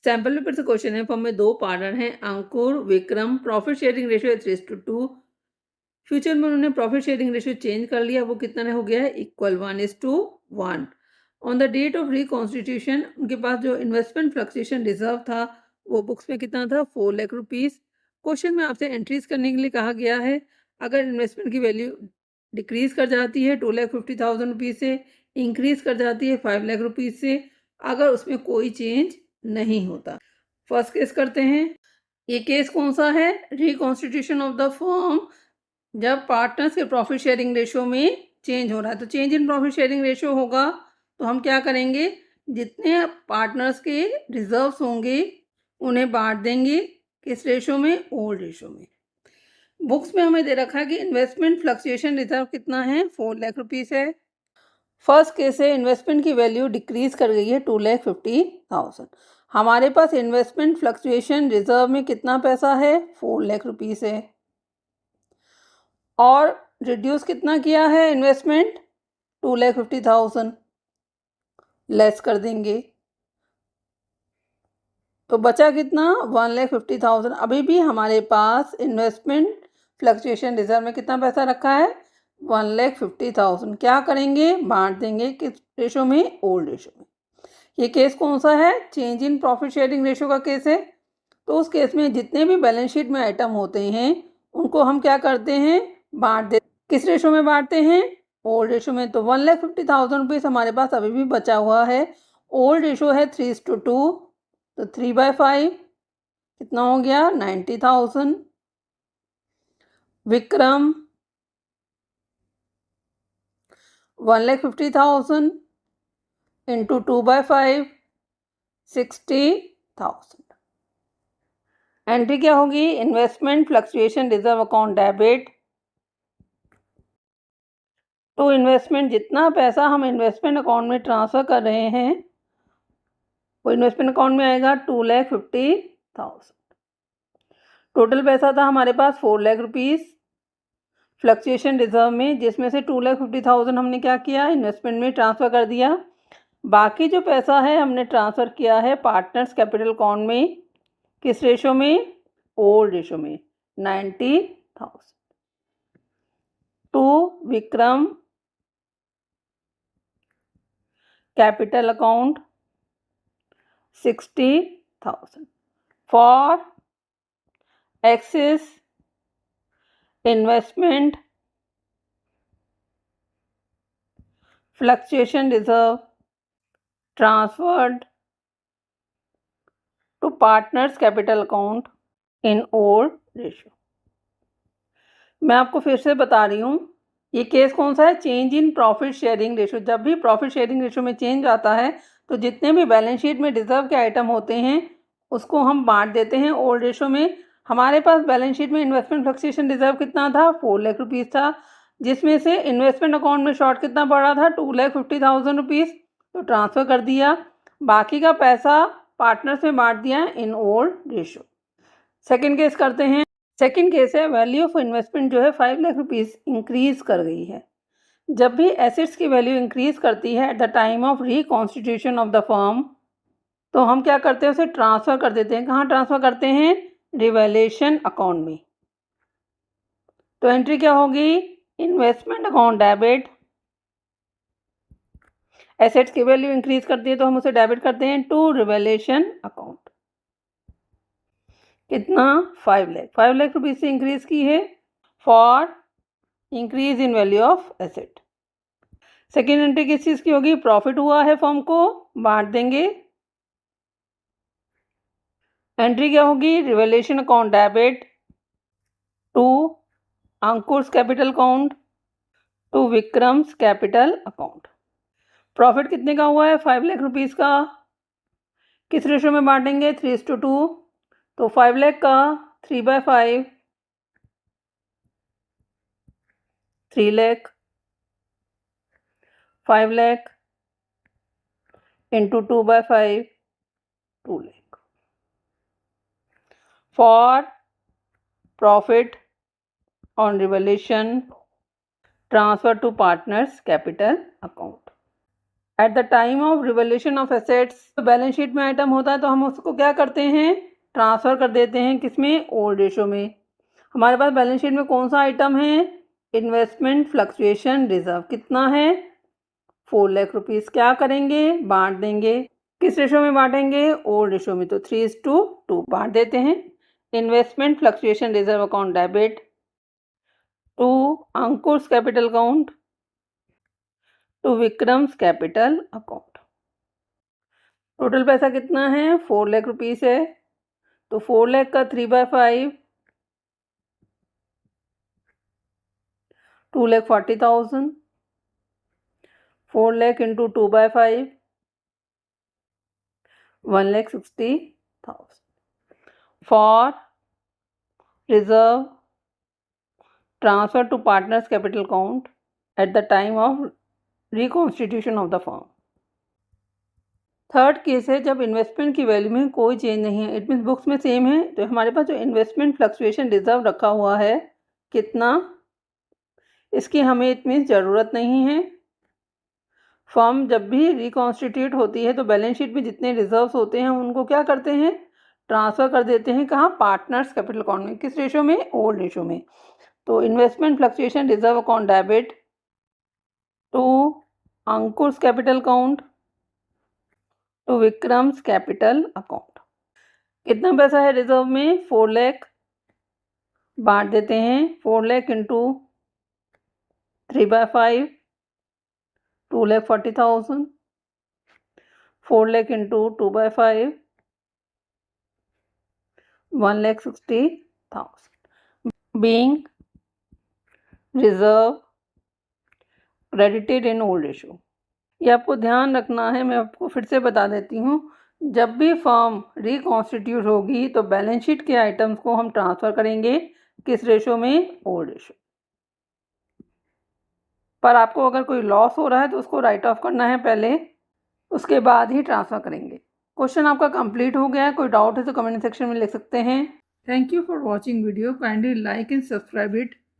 Sample paper से question है, form में 2 पार्टनर हैं, अंकुर, विक्रम, प्रॉफिट शेयरिंग रेशियो है 3:2। फ्यूचर में उन्होंने प्रॉफिट शेयरिंग रेशियो चेंज कर लिया, वो कितना हो गया है, equal 1:1। On the date of reconstitution उनके पास जो इन्वेस्टमेंट फ्लक्चुएशन रिजर्व था वो बुक्स में कितना था, 4 लाख रुपीस। क्वेश्चन में आपसे एंट्रीज करने के लिए कहा गया है, अगर इन्वेस्टमेंट की वैल्यू डिक्रीज कर जाती है 2,50,000 रुपीज से, इंक्रीज कर जाती है 5 लाख रुपीज से, अगर उसमें कोई चेंज नहीं होता। फर्स्ट केस करते हैं। ये केस कौन सा है, रिकॉन्स्टिट्यूशन ऑफ द फर्म, जब पार्टनर्स के प्रॉफिट शेयरिंग रेशियो में चेंज हो रहा है। तो change in profit sharing ratio होगा तो हम क्या करेंगे, जितने पार्टनर्स के रिजर्व्स होंगे उन्हें बांट देंगे, किस रेशियो में, ओल्ड रेशियो में। बुक्स में हमें दे रखा है कि इन्वेस्टमेंट फ्लक्चुएशन रिजर्व कितना है, 4 लाख रुपीस है। फर्स्ट केस है, इन्वेस्टमेंट की वैल्यू डिक्रीज कर गई है 2,50,000। हमारे पास इन्वेस्टमेंट फ्लक्चुएशन रिजर्व में कितना पैसा है, 4 लाख रुपीस है, और रिड्यूस कितना किया है इन्वेस्टमेंट, 2,50,000 लेस कर देंगे तो बचा कितना, 1,50,000। अभी भी हमारे पास इन्वेस्टमेंट फ्लक्चुएशन रिजर्व में कितना पैसा रखा है, 1,50,000। क्या करेंगे, बांट देंगे, किस रेशो में, ओल्ड रेशो में। ये केस कौन सा है, change in profit sharing ratio का केस है। तो उस केस में जितने भी बैलेंस शीट में आइटम होते हैं उनको हम क्या करते हैं, बांट देते। किस रेशो में बांटते हैं, ओल्ड रेशो में। तो 1,50,000 रुपीज़ हमारे पास अभी भी बचा हुआ है। ओल्ड रेशो है 3:2, तो 3/5 कितना हो गया, 90,000। विक्रम 1,50,000 इंटू 2/5 60,000। एंट्री क्या होगी, investment fluctuation reserve account debit to investment. जितना पैसा हम इन्वेस्टमेंट अकाउंट में ट्रांसफ़र कर रहे हैं वो इन्वेस्टमेंट अकाउंट में आएगा 2,50,000। टोटल पैसा था हमारे पास 4 लाख रुपीज़ फ्लक्चुएशन रिजर्व में, जिसमें से 2,50,000 हमने क्या किया, इन्वेस्टमेंट में ट्रांसफ़र कर दिया। बाकी जो पैसा है हमने ट्रांसफ़र किया है पार्टनर्स कैपिटल अकाउंट में, किस रेशो में, ओल्ड रेशो में, 90,000 to Vikram capital account 60,000 for excess investment fluctuation reserve transferred to partners capital account in old ratio. मैं आपको फिर से बता रही हूँ, ये केस कौन सा है, change in profit sharing ratio. जब भी प्रॉफिट शेयरिंग रेशियो में चेंज आता है तो जितने भी बैलेंस शीट में रिजर्व के आइटम होते हैं उसको हम बांट देते हैं ओल्ड रेशियो में। हमारे पास बैलेंस शीट में इन्वेस्टमेंट फ्लक्चुएशन रिजर्व कितना था, 4 लाख रुपीज़ था, जिसमें से इन्वेस्टमेंट अकाउंट में शॉर्ट कितना पड़ा था, 2,50,000 रुपीज़, तो ट्रांसफ़र कर दिया। बाकी का पैसा पार्टनर्स में बांट दिया इन ओल्ड रेशियो। सेकेंड केस करते हैं। सेकेंड केस है, वैल्यू ऑफ इन्वेस्टमेंट जो है 5 लाख रुपीज़ इंक्रीज कर गई है। जब भी एसेट्स की वैल्यू इंक्रीज करती है eight the time of reconstitution of the firm, तो हम क्या करते हैं, उसे ट्रांसफ़र कर देते हैं। कहाँ ट्रांसफ़र करते हैं, रिवैल्यूएशन अकाउंट में। तो एंट्री क्या होगी, इन्वेस्टमेंट अकाउंट डेबिट, एसेट्स की वैल्यू इंक्रीज करती है तो हम उसे डेबिट करते हैं टू रिवैल्यूएशन अकाउंट। कितना, 5 लाख, 5 लाख रुपीज़ से इंक्रीज की है for increase in value of asset. Second entry किस चीज़ की होगी, प्रॉफिट हुआ है फर्म को, बांट देंगे। एंट्री क्या होगी, revaluation account debit to Ankur's capital account to Vikram's capital account. Profit कितने का हुआ है, 5 लाख रुपीज़ का, किस रेशो में बांटेंगे, 3:2, तो 5 लाख का 3/5 3 lakh, 5 lakh into 2/5 2 lakh for profit on revaluation transfer to partners capital account. At the time of revolution of assets, तो बैलेंस शीट में आइटम होता है तो हम उसको क्या करते हैं, ट्रांसफ़र कर देते हैं किसमें, ओल्ड रेशो में। हमारे पास बैलेंस शीट में कौन सा आइटम है, इन्वेस्टमेंट फ्लक्चुएशन रिजर्व, कितना है, 4 लाख रुपीज़। क्या करेंगे, बांट देंगे, किस रेशो में बांटेंगे, ओल्ड रेशो में, तो 3:2 बांट देते हैं। Investment fluctuation reserve account debit to Ankur's capital account to Vikram's capital account. Total पैसा कितना है, 4 लाख रुपीज़ है, तो 4 लाख का 3/5 2,40,000, 4 lakh into 2/5 1,60,000 for reserve transfer to partners capital account at the time of reconstitution of the firm. Third case है जब investment की value में कोई चेंज नहीं है, इट मीन्स बुक्स में सेम है, तो हमारे पास जो इन्वेस्टमेंट फ्लक्चुएशन रिजर्व रखा हुआ है कितना, इसकी हमें इट मीन्स ज़रूरत नहीं है। फर्म जब भी रिकॉन्स्टिट्यूट होती है तो बैलेंस शीट में जितने रिजर्व्स होते हैं उनको क्या करते हैं, ट्रांसफ़र कर देते हैं, कहाँ, पार्टनर्स कैपिटल अकाउंट में, किस रेशो में, ओल्ड रेशो में। तो investment fluctuation reserve account debit to Ankur's capital account to Vikram's capital account. कितना पैसा है रिजर्व में, 4 लाख, बांट देते हैं, 4 lakh into 3/5 2,40,000, 4 lakh into 2/5 1,60,000 being reserve credited in old ratio। ये आपको ध्यान रखना है, मैं आपको फिर से बता देती हूँ, जब भी फर्म रिकॉन्स्टिट्यूट होगी तो बैलेंस शीट के आइटम्स को हम ट्रांसफ़र करेंगे किस रेशो में, ओल्ड रेशो। पर आपको अगर कोई लॉस हो रहा है तो उसको राइट ऑफ करना है पहले, उसके बाद ही ट्रांसफ़र करेंगे। क्वेश्चन आपका कंप्लीट हो गया है, कोई डाउट है तो कमेंट सेक्शन में लिख सकते हैं। Thank you for watching video, kindly like and subscribe it.